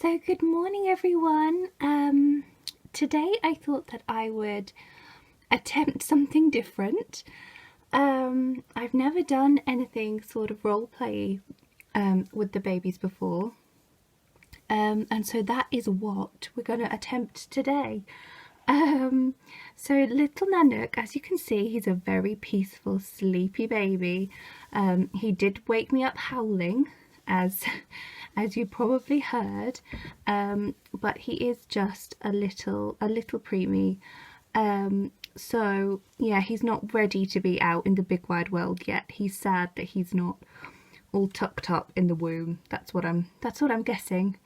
So good morning everyone. Today I thought that I would attempt something different. I've never done anything sort of role play with the babies before. And so that is what we're going to attempt today. So little Nanook, as you can see, he's a very peaceful, sleepy baby. He did wake me up howling, as you probably heard, but he is just a little preemie. So yeah, he's not ready to be out in the big wide world yet. He's sad that he's not all tucked up in the womb. That's what I'm guessing.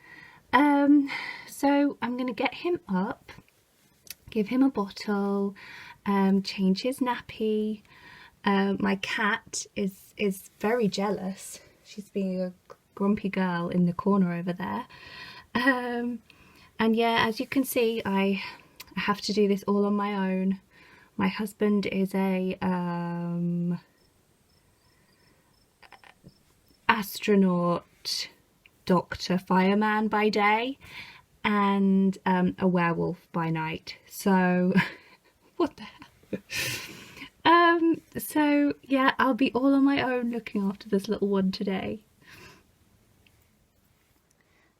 So I'm gonna get him up, give him a bottle, change his nappy. My cat is very jealous. She's being a grumpy girl in the corner over there. And yeah, as you can see, I have to do this all on my own. My husband is a astronaut, doctor, fireman by day, and a werewolf by night. So what the hell? So yeah, I'll be all on my own looking after this little one today.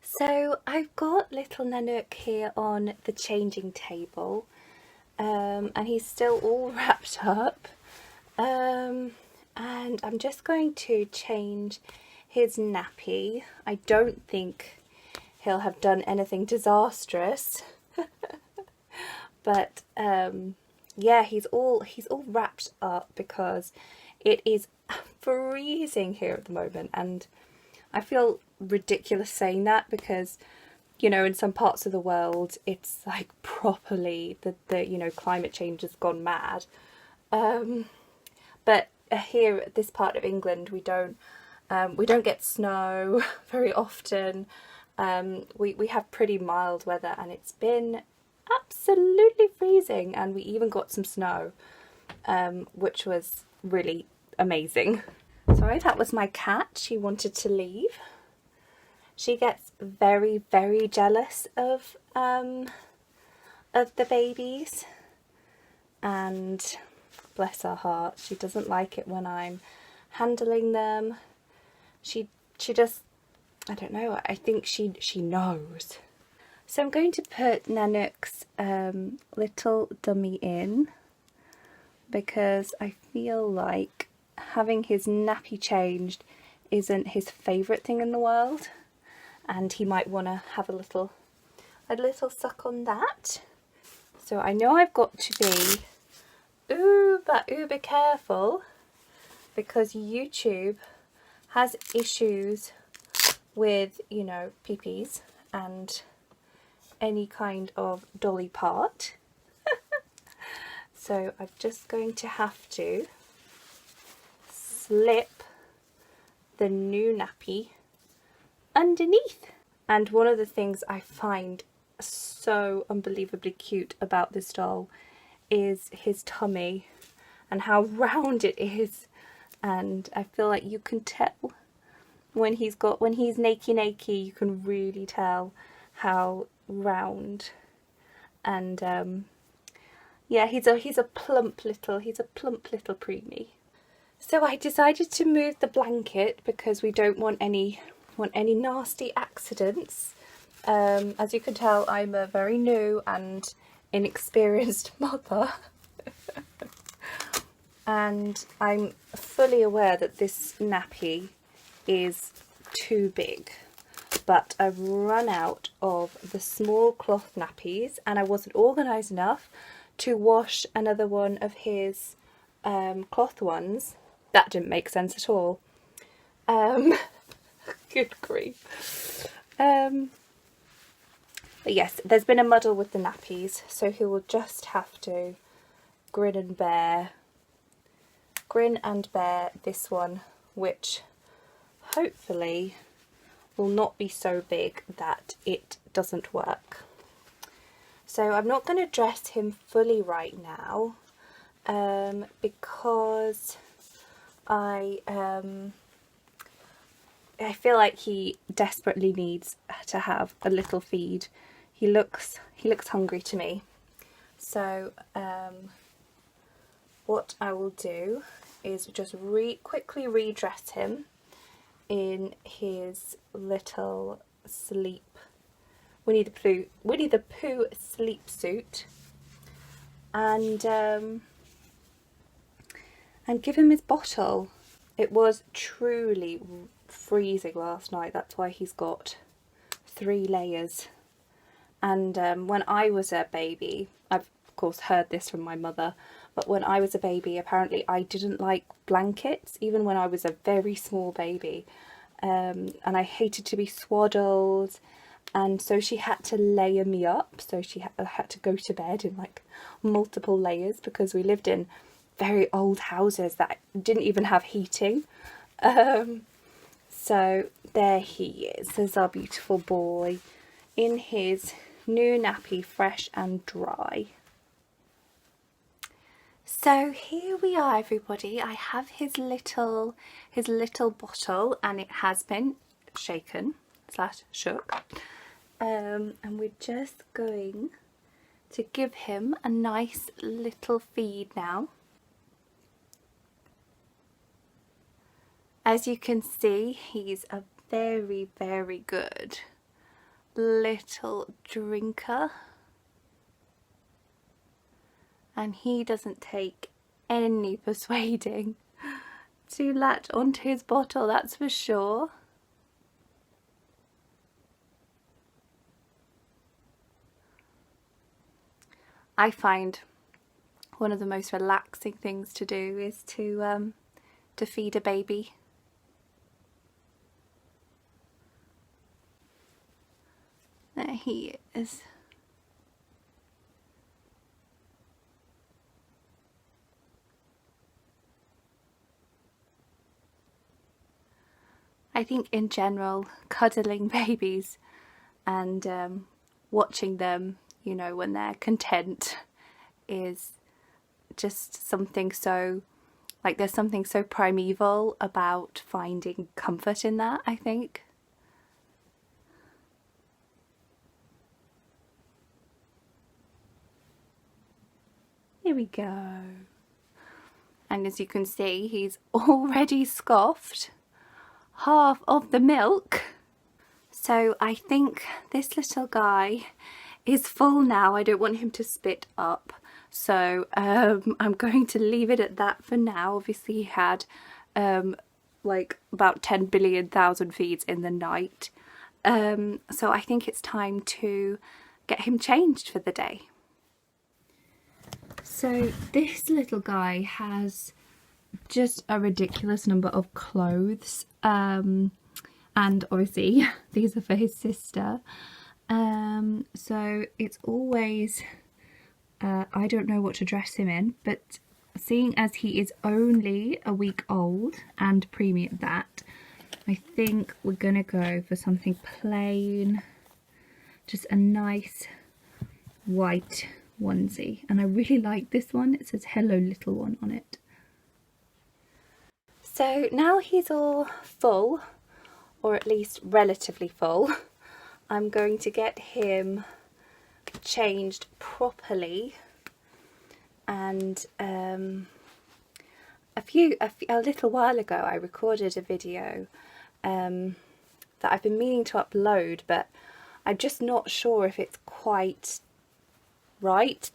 So I've got little Nanook here on the changing table, and he's still all wrapped up, and I'm just going to change his nappy. I don't think he'll have done anything disastrous, but yeah, he's all wrapped up because it is freezing here at the moment, and I feel ridiculous saying that because, you know, in some parts of the world it's like properly the you know, climate change has gone mad, but here at this part of England we don't get snow very often. We have pretty mild weather, and it's been absolutely freezing, and we even got some snow, which was really amazing. Sorry, that was my cat. She wanted to leave. She gets very, very jealous of the babies, and bless her heart, she doesn't like it when I'm handling them. She just, I don't know, I think she knows. So I'm going to put Nanook's little dummy in because I feel like having his nappy changed isn't his favourite thing in the world, and he might want to have a little suck on that. So I know I've got to be uber careful because YouTube has issues with, you know, peepees and any kind of dolly part. So I'm just going to have to slip the new nappy underneath. And one of the things I find so unbelievably cute about this doll is his tummy and how round it is, and I feel like you can tell when he's nakey, you can really tell how round. And yeah, he's a plump little preemie. So I decided to move the blanket because we don't want any nasty accidents. As you can tell, I'm a very new and inexperienced mother. And I'm fully aware that this nappy is too big, but I've run out of the small cloth nappies, and I wasn't organised enough to wash another one of his cloth ones. That didn't make sense at all. Good grief. But yes, there's been a muddle with the nappies, so he will just have to grin and bear this one, which hopefully will not be so big that it doesn't work. So I'm not going to dress him fully right now, because I feel like he desperately needs to have a little feed. He looks hungry to me. So what I will do is just quickly redress him in his little Winnie the Pooh sleep suit, and give him his bottle. It was truly freezing last night, that's why he's got 3 layers. And when I was a baby, I've of course heard this from my mother, but when I was a baby, apparently I didn't like blankets, even when I was a very small baby. And I hated to be swaddled, and so she had to layer me up, so she had to go to bed in like multiple layers, because we lived in very old houses that didn't even have heating. So there he is. There's our beautiful boy in his new nappy, fresh and dry. So here we are, everybody. I have his little bottle, and it has been shaken / shook, and we're just going to give him a nice little feed now. As you can see, he's a very, very good little drinker, and he doesn't take any persuading to latch onto his bottle, that's for sure. I find one of the most relaxing things to do is to feed a baby. There he is. I think in general, cuddling babies and watching them, you know, when they're content is just something so, like, there's something so primeval about finding comfort in that, I think. Here we go. And as you can see, he's already scoffed half of the milk. So I think this little guy is full now. I don't want him to spit up. So I'm going to leave it at that for now. Obviously he had like about 10 billion thousand feeds in the night. So I think it's time to get him changed for the day. So this little guy has just a ridiculous number of clothes, and obviously these are for his sister, so it's always I don't know what to dress him in, but seeing as he is only a week old and preemie at that, I think we're gonna go for something plain, just a nice white onesie. And I really like this one. It says "Hello Little One" on it. So now he's all full, or at least relatively full, I'm going to get him changed properly. And a little while ago I recorded a video that I've been meaning to upload, but I'm just not sure if it's quite right.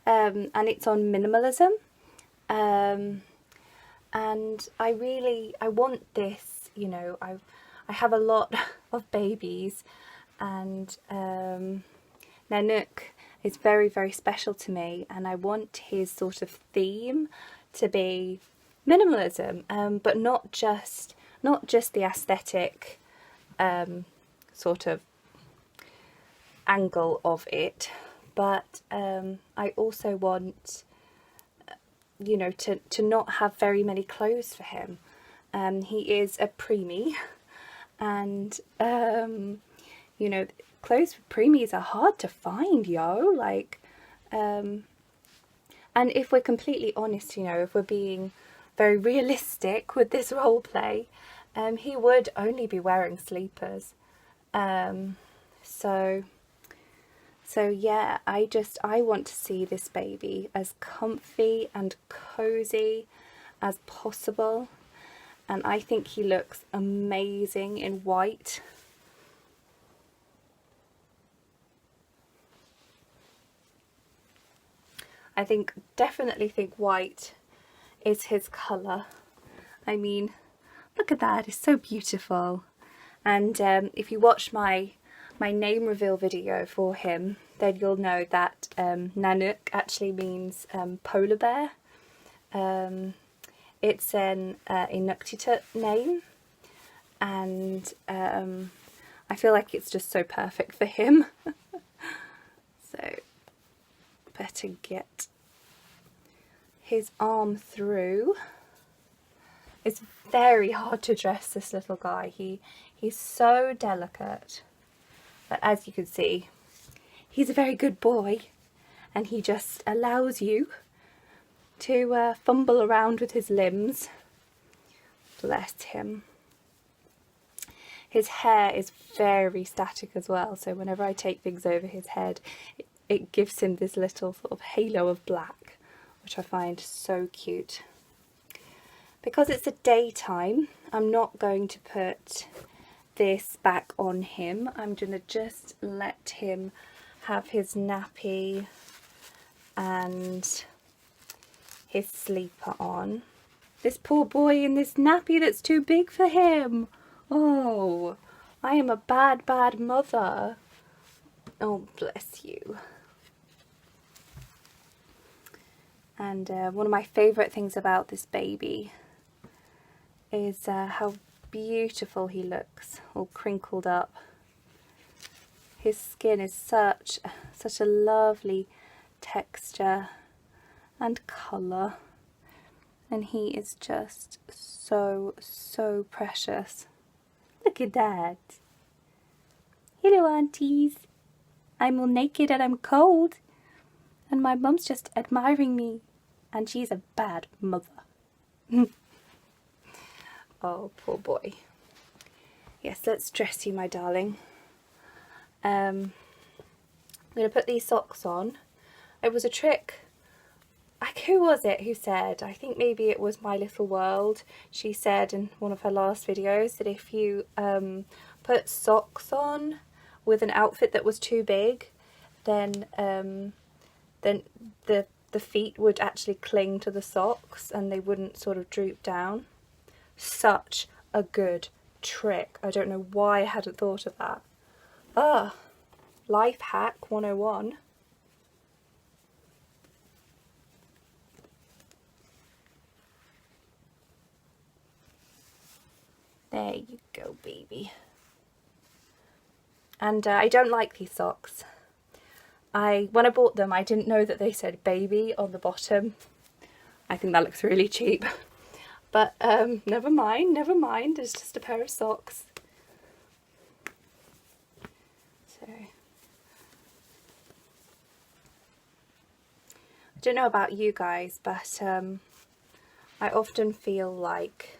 And it's on minimalism, and I want this, you know, I have a lot of babies, and Nanook is very, very special to me, and I want his sort of theme to be minimalism, but not just the aesthetic sort of angle of it, but I also want, you know, to not have very many clothes for him. He is a preemie, and you know, clothes for preemies are hard to find, like, and if we're completely honest, you know, if we're being very realistic with this role play, He would only be wearing sleepers. So yeah, I want to see this baby as comfy and cozy as possible, and I think he looks amazing in white. Definitely think white is his colour. I mean, look at that, it's so beautiful. And if you watch my name reveal video for him, then you'll know that nanook actually means polar bear. It's an Inuktitut name, and I feel like it's just so perfect for him. So better get his arm through. It's very hard to dress this little guy. He's so delicate, but as you can see, he's a very good boy, and he just allows you to fumble around with his limbs. Bless him. His hair is very static as well, so whenever I take things over his head, it gives him this little sort of halo of black, which I find so cute. Because it's a daytime, I'm not going to put this back on him. I'm going to just let him have his nappy and his sleeper on. This poor boy in this nappy that's too big for him. Oh, I am a bad, bad mother. Oh, bless you. And one of my favourite things about this baby is how beautiful he looks, all crinkled up. His skin is such a lovely texture and colour, and he is just so precious. Look at that. Hello, aunties. I'm all naked and I'm cold, and my mum's just admiring me, and she's a bad mother. Oh, poor boy. Yes, let's dress you, my darling. I'm going to put these socks on. It was a trick. Like, who was it who said, I think maybe it was My Little World, she said in one of her last videos that if you put socks on with an outfit that was too big, then the feet would actually cling to the socks and they wouldn't sort of droop down. Such a good trick. I don't know why I hadn't thought of that. Ah, life hack 101. There you go, baby. And I don't like these socks. When I bought them, I didn't know that they said baby on the bottom. I think that looks really cheap. But never mind, it's just a pair of socks. So, I don't know about you guys, but I often feel like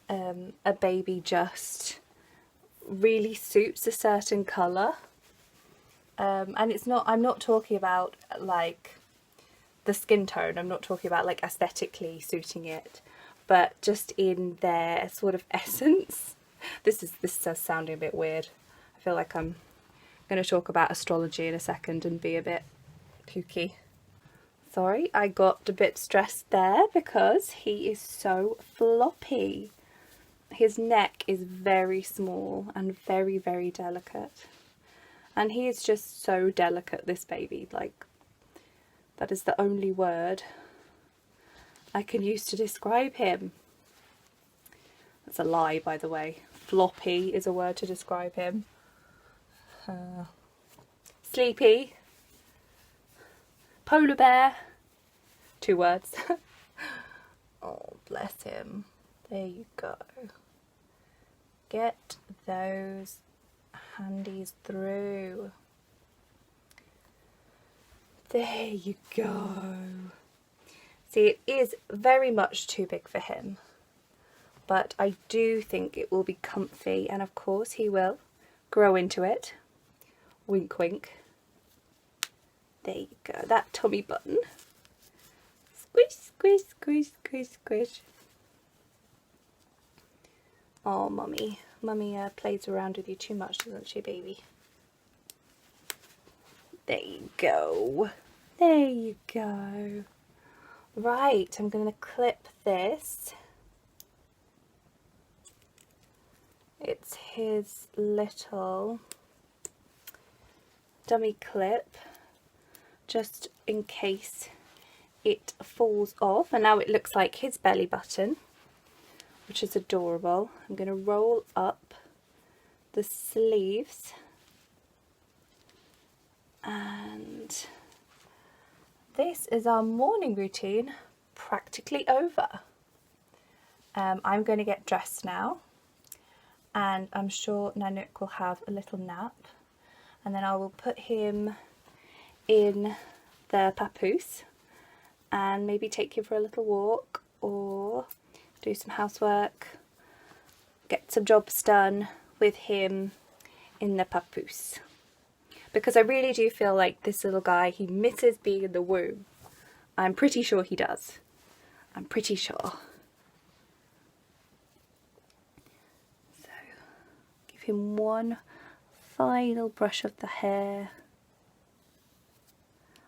a baby just really suits a certain colour. And it's not, I'm not talking about like the skin tone, I'm not talking about like aesthetically suiting it, but just in their sort of essence. This is sounding a bit weird. I feel like I'm going to talk about astrology in a second and be a bit kooky. Sorry, I got a bit stressed there because he is so floppy. His neck is very small and very, very delicate. And he is just so delicate, this baby. Like, that is the only word I can use to describe him. That's a lie, by the way. Floppy is a word to describe him. Sleepy. Polar bear. 2 words. Oh, bless him. There you go. Get those handies through. There you go. See, it is very much too big for him, but I do think it will be comfy, and of course he will grow into it. Wink wink. There you go, that tummy button. Squish, squish, squish, squish, squish. Oh, mummy plays around with you too much, doesn't she, baby? There you go. There you go. Right, I'm going to clip this. It's his little dummy clip, just in case it falls off. And now it looks like his belly button, which is adorable. I'm going to roll up the sleeves, and this is our morning routine practically over. I'm going to get dressed now, and I'm sure Nanook will have a little nap, and then I will put him in the papoose and maybe take him for a little walk or do some housework, get some jobs done with him in the papoose. Because I really do feel like this little guy, he misses being in the womb. I'm pretty sure he does. I'm pretty sure. So, give him one final brush of the hair.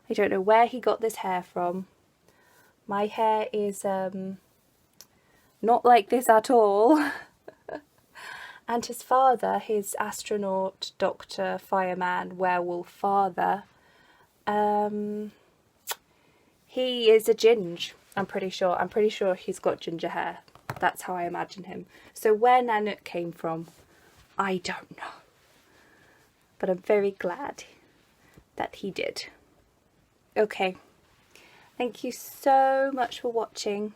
I don't know where he got this hair from. My hair is not like this at all. And his father, his astronaut, doctor, fireman, werewolf father, he is a ginge, I'm pretty sure. I'm pretty sure he's got ginger hair. That's how I imagine him. So where Nanook came from, I don't know. But I'm very glad that he did. Okay, thank you so much for watching,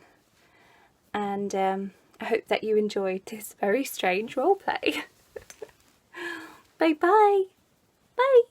and I hope that you enjoyed this very strange roleplay. Bye bye. Bye.